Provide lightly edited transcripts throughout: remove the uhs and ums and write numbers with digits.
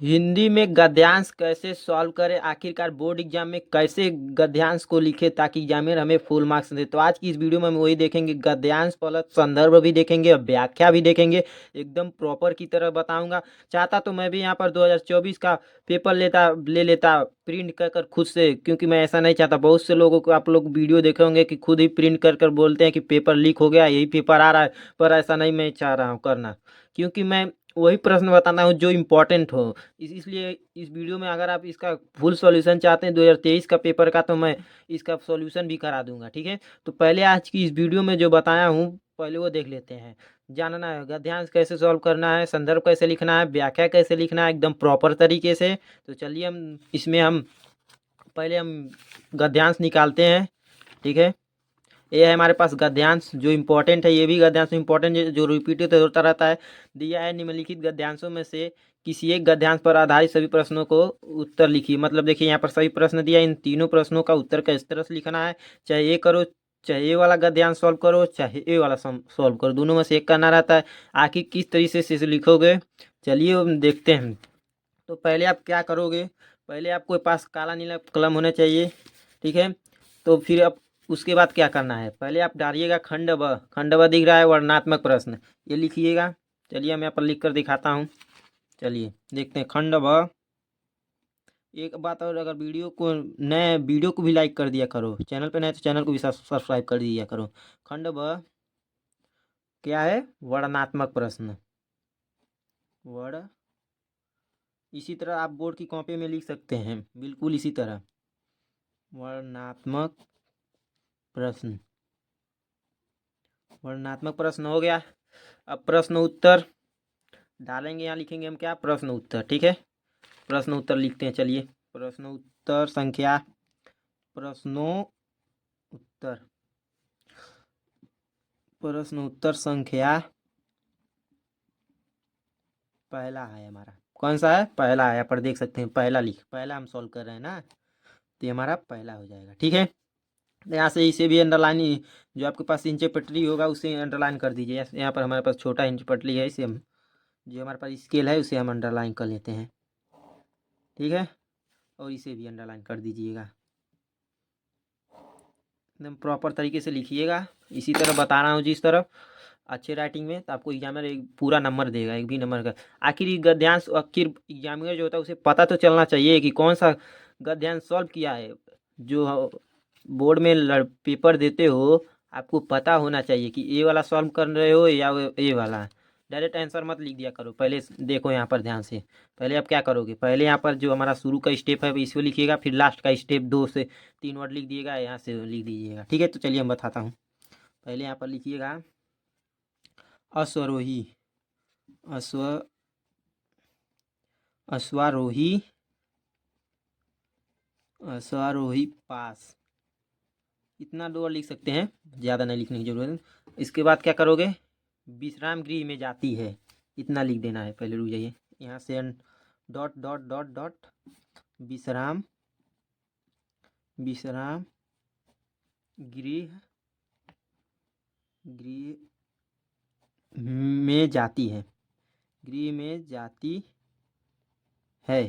हिंदी में गद्यांश कैसे सॉल्व करें, आखिरकार बोर्ड एग्जाम में कैसे गद्यांश को लिखे ताकि एग्जामिनर हमें फुल मार्क्स दे। तो आज की इस वीडियो में हम वही देखेंगे, गद्यांश प्लस संदर्भ भी देखेंगे और व्याख्या भी देखेंगे, एकदम प्रॉपर की तरह बताऊंगा। चाहता तो मैं भी यहाँ पर 2024 का पेपर ले लेता प्रिंट कर कर खुद से, क्योंकि मैं ऐसा नहीं चाहता। बहुत से लोगों को आप लोग वीडियो देखे होंगे कि खुद ही प्रिंट कर कर बोलते हैं कि पेपर लीक हो गया, यही पेपर आ रहा है, पर ऐसा नहीं मैं चाह रहा हूँ करना, क्योंकि मैं वही प्रश्न बताना हूँ जो इम्पोर्टेंट हो। इसलिए इस वीडियो में अगर आप इसका फुल सॉल्यूशन चाहते हैं 2023 का पेपर का, तो मैं इसका सॉल्यूशन भी करा दूंगा, ठीक है। तो पहले आज की इस वीडियो में जो बताया हूँ पहले वो देख लेते हैं। जानना है गद्यांश कैसे सॉल्व करना है, संदर्भ कैसे लिखना है, व्याख्या कैसे लिखना है एकदम प्रॉपर तरीके से। तो चलिए हम पहले हम गद्यांश निकालते हैं, ठीक है। ये है हमारे पास गद्यांश जो इम्पोर्टेंट है, ये भी गद्यांश इम्पोर्टेंट जो रिपीटेड होता रहता है। दिया है निम्नलिखित गद्यांशों में से किसी एक गद्यांश पर आधारित सभी प्रश्नों को उत्तर लिखिए। मतलब देखिए यहाँ पर सभी प्रश्न दिया, इन तीनों प्रश्नों का उत्तर किस तरह से लिखना है। चाहे ये करो, चाहे ये वाला गद्यांश सॉल्व करो, चाहे ये वाला सॉल्व करो, दोनों में से एक करना रहता है। आखिर किस तरीके से इसे लिखोगे, चलिए हम देखते हैं। तो पहले आप क्या करोगे, पहले आपके पास काला नीला कलम होना चाहिए, ठीक है। तो फिर अब उसके बाद क्या करना है, पहले आप डालिएगा खंड ब दिख रहा है, वर्णनात्मक प्रश्न, ये लिखिएगा। चलिए मैं यहाँ पर लिख कर दिखाता हूँ। चलिए देखते हैं खंड ब। एक बात और, अगर वीडियो को भी लाइक कर दिया करो, चैनल पे नए तो चैनल को भी सब्सक्राइब कर दिया करो। खंड ब क्या है, वर्णनात्मक प्रश्न। वर्ण, इसी तरह आप बोर्ड की कॉपी में लिख सकते हैं, बिल्कुल इसी तरह वर्णनात्मक प्रश्न। वर्णनात्मक प्रश्न हो गया। अब प्रश्न उत्तर डालेंगे, यहाँ लिखेंगे हम क्या, प्रश्न उत्तर, ठीक है। प्रश्न उत्तर लिखते हैं, चलिए प्रश्न उत्तर संख्या, प्रश्नों उत्तर, प्रश्न उत्तर संख्या पहला है हमारा। कौन सा है, पहला है। यहाँ पर देख सकते हैं पहला हम सॉल्व कर रहे हैं ना, तो ये हमारा पहला हो जाएगा, ठीक है। तो यहाँ से इसे भी अंडरलाइन, जो आपके पास इंच पटरी होगा उसे अंडरलाइन कर दीजिए। यहाँ पर हमारे पास छोटा इंच पटरी है, इसे हम, जो हमारे पास स्केल है उसे हम अंडरलाइन कर लेते हैं, ठीक है। और इसे भी अंडरलाइन कर दीजिएगा, एकदम प्रॉपर तरीके से लिखिएगा। इसी तरह बता रहा हूँ जिस तरफ अच्छे राइटिंग में, तो आपको एग्जामिनर एक पूरा नंबर देगा, एक भी नंबर का। आखिर ये गद्यांश, आखिर एग्जामिनर जो होता है उसे पता तो चलना चाहिए कि कौन सा गद्यांश सॉल्व किया है। जो बोर्ड में पेपर देते हो, आपको पता होना चाहिए कि ये वाला सॉल्व कर रहे हो या ये वाला। डायरेक्ट आंसर मत लिख दिया करो, पहले देखो यहाँ पर ध्यान से। पहले आप क्या करोगे, पहले यहाँ पर जो हमारा शुरू का स्टेप है इसको लिखिएगा, फिर लास्ट का स्टेप 2 से 3 वर्ड लिख दिएगा, यहाँ से लिख दीजिएगा, ठीक है। तो चलिए हम बताता हूँ। पहले यहाँ पर लिखिएगा अश्वरोही, अश्व अश्वारोही, अश्वारोही पास, इतना 2 वर्ड लिख सकते हैं, ज़्यादा नहीं लिखने की जरूरत है। इसके बाद क्या करोगे, विश्राम गृह में जाती है, इतना लिख देना है। पहले रुक जाइए, यहाँ से डॉट डॉट डॉट डॉट विश्राम, विश्राम गृह, गृह में जाती है, गृह में जाती है,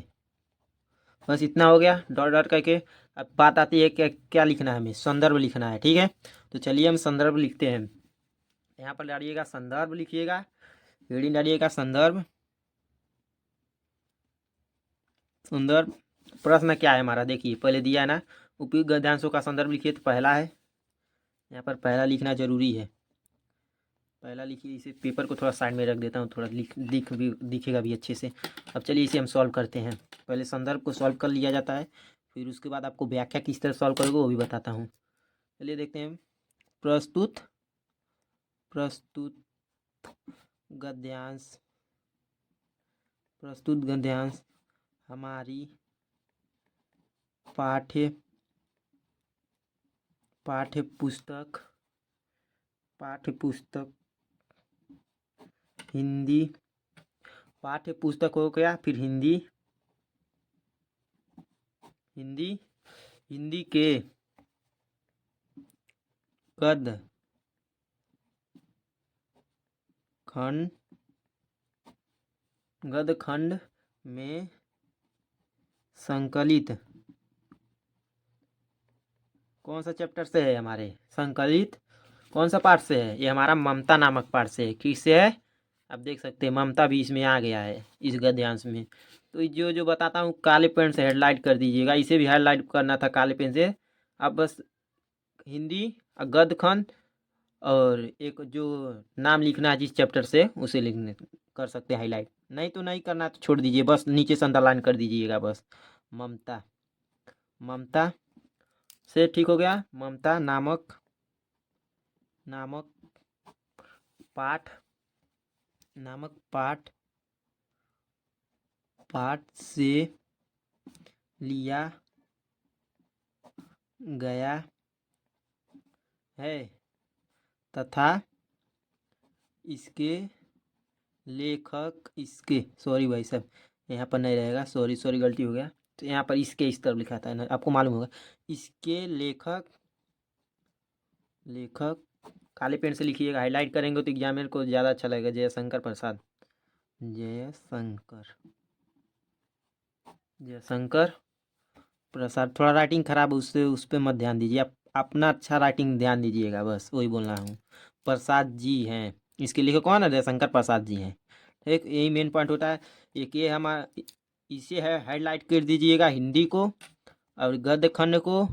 बस इतना हो गया डॉट डॉट करके। अब बात आती है क्या क्या लिखना है, हमें संदर्भ लिखना है, ठीक है। तो चलिए हम संदर्भ लिखते हैं। यहाँ पर डालिएगा संदर्भ, लिखिएगा हेडिंग डालिएगा संदर्भ। संदर्भ प्रश्न क्या है हमारा, देखिए पहले दिया है ना, उपयुक्त गद्यांशों का संदर्भ लिखिए, तो पहला है, यहाँ पर पहला लिखना जरूरी है। पहला लिखिए, इसे पेपर को थोड़ा साइड में रख देता हूँ, थोड़ा दिखेगा भी अच्छे से। अब चलिए इसे हम सॉल्व करते हैं। पहले संदर्भ को सॉल्व कर लिया जाता है, फिर उसके बाद आपको व्याख्या किस तरह सॉल्व करोगे वो भी बताता हूँ। चलिए देखते हैं। प्रस्तुत, प्रस्तुत गद्यांश, प्रस्तुत गद्यांश हमारी पाठ्य पाठ्य पुस्तक, पाठ्य पुस्तक हिंदी, पाठ्य पुस्तक हो गया, फिर हिंदी, हिंदी, हिंदी के गद खंड, गद खंड में संकलित कौन सा चैप्टर से है हमारे? संकलित कौन सा पार्ट से है? ये हमारा ममता नामक पार्ट से है। किससे है? आप देख सकते हैं ममता भी इसमें आ गया है इस गद्यांश में। तो जो जो बताता हूँ काले पेन से हेडलाइट कर दीजिएगा। इसे भी हाईलाइट करना था काले पेन से। आप बस हिंदी गद्य खंड और एक जो नाम लिखना है जिस चैप्टर से उसे लिखने कर सकते हैं हाईलाइट। नहीं तो नहीं करना तो छोड़ दीजिए, बस नीचे से अंडरलाइन कर दीजिएगा बस। ममता, ममता से ठीक हो गया। ममता नामक नामक पाठ, नामक पाठ पाठ से लिया गया है तथा इसके लेखक इसके सॉरी भाई साहब, यहाँ पर नहीं रहेगा, सॉरी सॉरी गलती हो गया। तो यहाँ पर इसके इस तरफ लिखा था ना, आपको मालूम होगा। इसके लेखक लेखक काले पेन से लिखिएगा, हाईलाइट करेंगे तो एग्जामिनर को ज़्यादा अच्छा लगेगा। जयशंकर प्रसाद, जयशंकर जयशंकर प्रसाद। थोड़ा राइटिंग खराब है उससे उस पर मत ध्यान दीजिए, आप अपना अच्छा राइटिंग ध्यान दीजिएगा, बस वही बोल रहा हूँ। प्रसाद जी हैं, इसके लिखे कौन है? जयशंकर प्रसाद जी हैं। एक यही मेन पॉइंट होता है। एक ये हमारा इसे है हाईलाइट कर दीजिएगा हिंदी को और गद्य खंड को,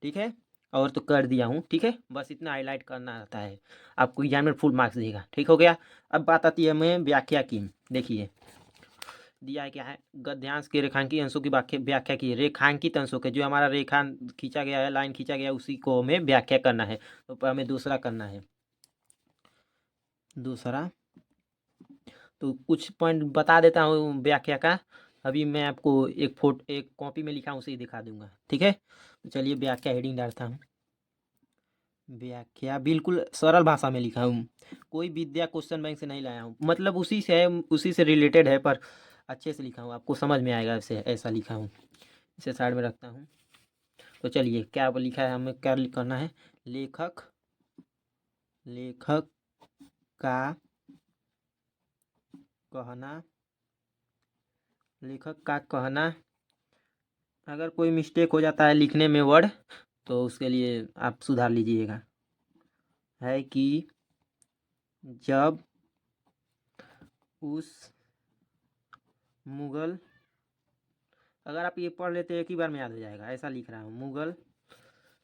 ठीक है। और तो कर दिया हूँ, ठीक है। बस इतना हाईलाइट करना रहता है, आपको एग्जाम में फुल मार्क्स देगा। ठीक हो गया। अब बात आती है हमें व्याख्या की। देखिए दिया है क्या है? गद्यांश के रेखांकित अंशों की व्याख्या व्याख्या की। रेखांकित अंशों के जो हमारा रेखा खींचा गया है, लाइन खींचा गया है, उसी को हमें व्याख्या करना है। तो हमें दूसरा करना है। दूसरा तो कुछ पॉइंट बता देता हूँ व्याख्या का। अभी मैं आपको एक कॉपी में लिखा हूँ उसे ही दिखा दूंगा, ठीक है। तो चलिए व्याख्या हेडिंग डालता हूँ। व्याख्या बिल्कुल सरल भाषा में लिखा हूँ, कोई विद्या क्वेश्चन बैंक से नहीं लाया हूँ, मतलब उसी से है, उसी से रिलेटेड है, पर अच्छे से लिखा हूँ, आपको समझ में आएगा ऐसे ऐसा लिखा हूँ। इसे साइड में रखता हूँ। तो चलिए क्या लिखा है, हमें क्या करना है? लेखक लेखक का कहना, लेखक का कहना। अगर कोई मिस्टेक हो जाता है लिखने में वर्ड, तो उसके लिए आप सुधार लीजिएगा। है कि जब उस मुगल, अगर आप ये पढ़ लेते एक ही बार में याद हो जाएगा, ऐसा लिख रहा हूँ। मुगल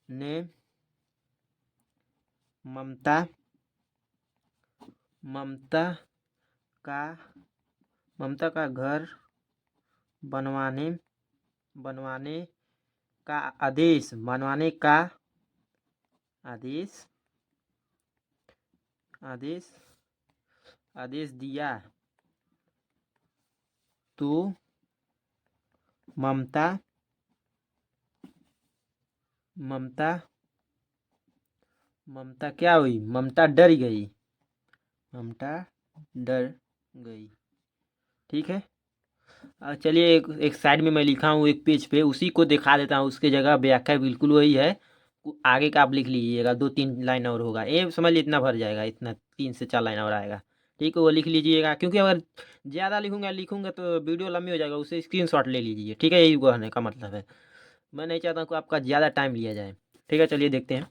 ने ममता ममता का ममता का घर बनवाने बनवाने का आदेश बनवाने का आदेश आदेश आदेश दिया, तो ममता ममता ममता क्या हुई? ममता डर गई, ममता डर गई, ठीक है। चलिए एक साइड में मैं लिखा हूँ, एक पेज पे उसी को दिखा देता हूँ, उसकी जगह व्याख्या बिल्कुल वही है। आगे का आप लिख लीजिएगा, 2-3 लाइन और होगा, ये समझ लीजिए इतना भर जाएगा, इतना 3 से 4 लाइन और आएगा, ठीक है। वो लिख लीजिएगा, क्योंकि अगर ज़्यादा लिखूंगा तो वीडियो लंबी हो जाएगा, उसे स्क्रीनशॉट ले लीजिए, ठीक है। यही कहने का मतलब है, मैं नहीं चाहता हूँ कि आपका ज़्यादा टाइम लिया जाए, ठीक है। चलिए देखते हैं।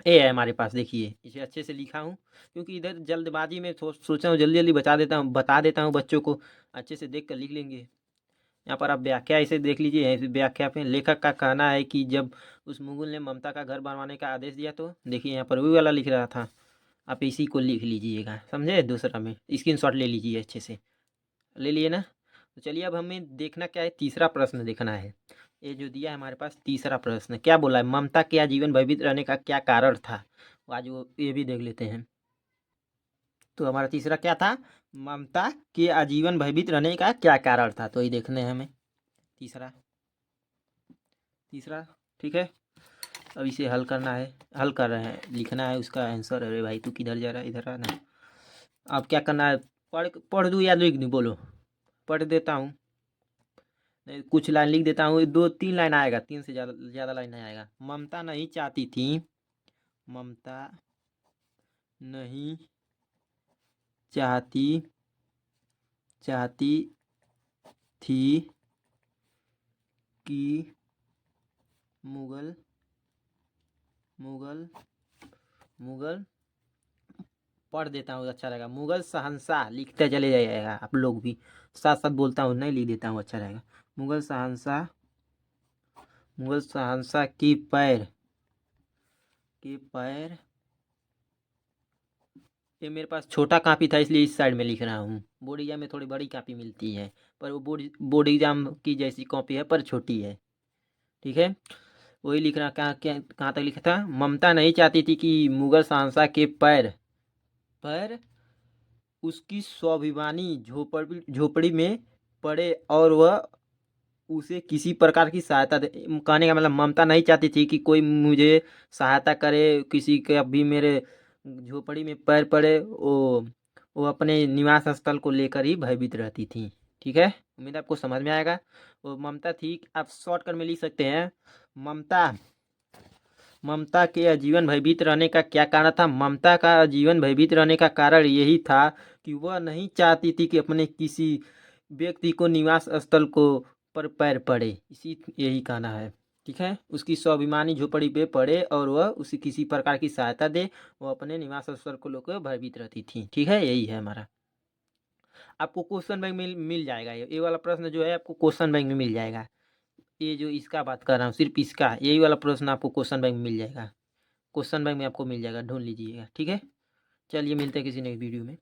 ए है हमारे पास, देखिए इसे अच्छे से लिखा हूँ, क्योंकि इधर जल्दबाजी में सोचा हूँ जल्दी जल्दी बता देता हूँ बच्चों को, अच्छे से देख कर लिख लेंगे। यहाँ पर आप व्याख्या इसे देख लीजिए। इस व्याख्या पे लेखक का कहना है कि जब उस मुगल ने ममता का घर बनवाने का आदेश दिया, तो देखिए यहाँ पर वही वाला लिख रहा था, आप इसी को लिख लीजिएगा, समझे। दूसरा में स्क्रीनशॉट ले लीजिए, अच्छे से ले लिए ना। तो चलिए अब हमें देखना क्या है, तीसरा प्रश्न देखना है। ये जो दिया है हमारे पास तीसरा प्रश्न, क्या बोला है? ममता के आजीवन भयभीत रहने का क्या कारण था? आज वो ये भी देख लेते हैं। तो हमारा तीसरा क्या था? ममता के आजीवन भयभीत रहने का क्या कारण था, तो ये देखने हैं हमें। तीसरा तीसरा ठीक है। अब इसे हल करना है, हल कर रहे हैं, लिखना है उसका आंसर। अरे भाई तू किधर जा रहा है? इधर आना। अब क्या करना है? पढ़ पढ़ दूँ या लिख दूँ? बोलो। पढ़ देता हूँ, नहीं कुछ लाइन लिख देता हूँ, 2-3 लाइन आएगा, 3 से ज़्यादा ज़्यादा लाइन नहीं आएगा। ममता नहीं चाहती थी, ममता नहीं चाहती चाहती थी कि मुगल मुगल मुगल पढ़ देता हूँ, अच्छा रहेगा। मुगल शहंशाह लिखते चले जाइएगा आप लोग भी, साथ साथ बोलता हूँ, नहीं लिख देता हूँ, अच्छा रहेगा। मुगल शहंशाह की पैर। ये मेरे पास छोटा कापी था इसलिए इस साइड में लिख रहा हूँ। बोर्ड एग्जाम में थोड़ी बड़ी कापी मिलती है, पर वो बोर्ड एग्जाम की जैसी कॉपी है पर छोटी है। ठीक है, वही लिख रहा। कहाँ तक लिखा था? ममता नहीं चाहती थी कि मुगल शहंशाह के पैर पर उसकी स्वाभिमानी झोपड़ी में पड़े और वह उसे किसी प्रकार की सहायता दे। कहने का मतलब ममता नहीं चाहती थी कि कोई मुझे सहायता करे, किसी के अभी मेरे झोपड़ी में पैर पड़े। वो अपने निवास स्थल को लेकर ही भयभीत रहती थी। ठीक है, उम्मीद आपको समझ में आएगा। वो ममता थी, आप शॉर्टकट में लिख सकते हैं। ममता ममता के आजीवन भयभीत रहने का क्या कारण था? ममता का आजीवन भयभीत रहने का कारण यही था कि वह नहीं चाहती थी कि अपने किसी व्यक्ति को निवास स्थल को पर पैर पड़े, इसी यही कहना है। ठीक है, उसकी स्वाभिमानी झोपड़ी पे पड़े और वह उसे किसी प्रकार की सहायता दे, वो अपने निवास स्थल को लेकर भयभीत रहती थी। ठीक है, यही है हमारा। आपको क्वेश्चन बैंक में मिल जाएगा, ये वाला प्रश्न जो है आपको क्वेश्चन बैंक में मिल जाएगा। ये जो इसका बात कर रहा हूँ, सिर्फ इसका यही वाला प्रश्न आपको क्वेश्चन बैंक में मिल जाएगा। क्वेश्चन बैंक में आपको मिल जाएगा, ढूंढ लीजिएगा। ठीक है, चलिए मिलते हैं किसी नेक्स्ट वीडियो में।